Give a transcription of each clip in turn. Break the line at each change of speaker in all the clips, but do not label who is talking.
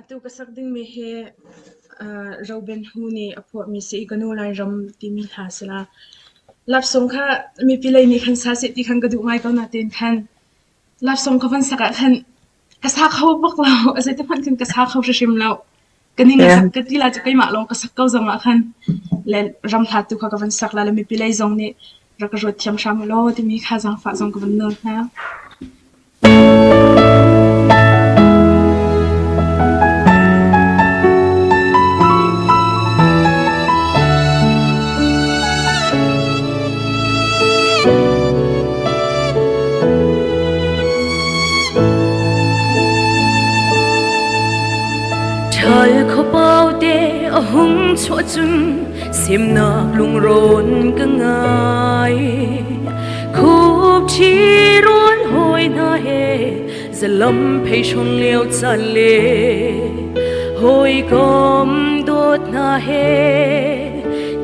tu ka sak ding mi he Rauben hu ni apho mi se ikanu lai ram ti mi tha sala lap song kha mi pilai mi khan sa se ti khan ka du ngai ka na ten khan lap song ka van saka khan ka sa khau bak lao ase te phan khan ka sa khau shim lao kani nga sak ka ti la cha kai ma long ka sak kau zanga khan len ram tha tu kha ka van sak la mi pilai zong ni ra ka ro thiam sham lo ti mi kha zang fa zong ka van no ha
hung chua chun sim na lung ron ka ngai khub chi ruan hoi na he zalam phei shon leo chan le hoi kom dot na he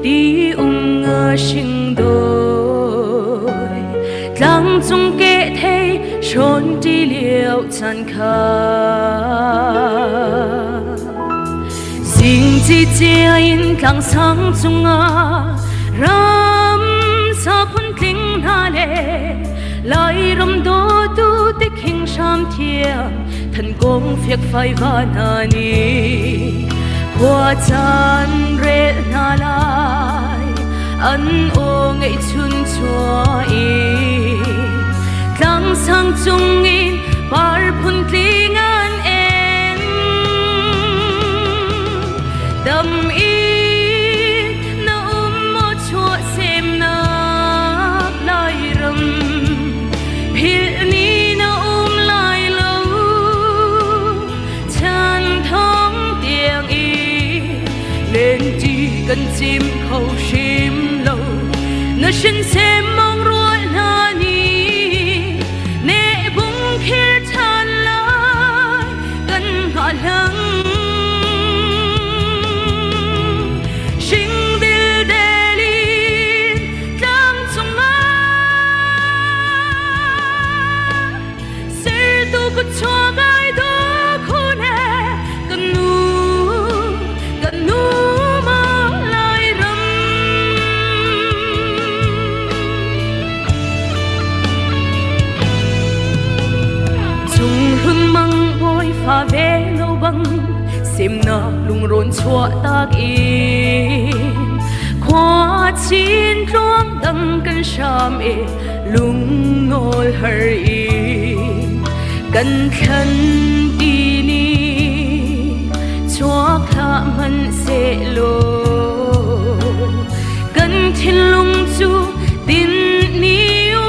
ti nga shing doi tlang chung ke thei shon ti leo chan kha Ding ji jia in tlang sang chung a ram sa phun kling na le lai ram do tu te king sham thia than gong phiak phai va na ni kwa chan re na lai an o ngei chun chua i tlang sang chung in par phun kling an Dam in na mo chua sem na lai ram Phil ni na lai lo chan thong tiang y Lên chi cần chim khâu shim lo Na shin sem mong ruột na ni Ne bung khir chan lai Cần ngọ lăng chua gai do khone kanu ma lai ram chung hưng mang boy pha ve lo bang sim na lung ron chua tak in khwa chin trong dang kan sham e lung ngồi har Cần khăn đi ni cho khả mân sẽ lô Cần thiên lung chu tin ni lo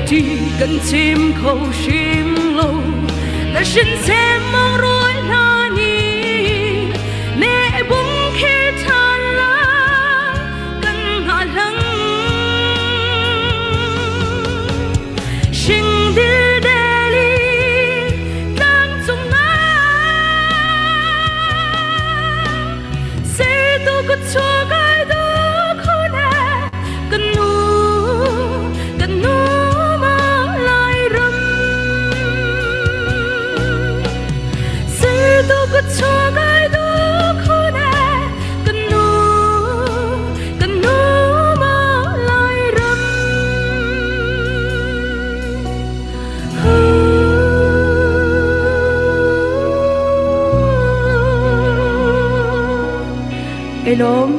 Chỉ cần chim khâu shim lâu là xin xem mong ruồi na ni nè bung khi than lá cần ngã lăng xin đi để đi đang trong na sẽ tu có cho cái đó khó nè cần nu cho gai do khone kanu ma lai ram Elom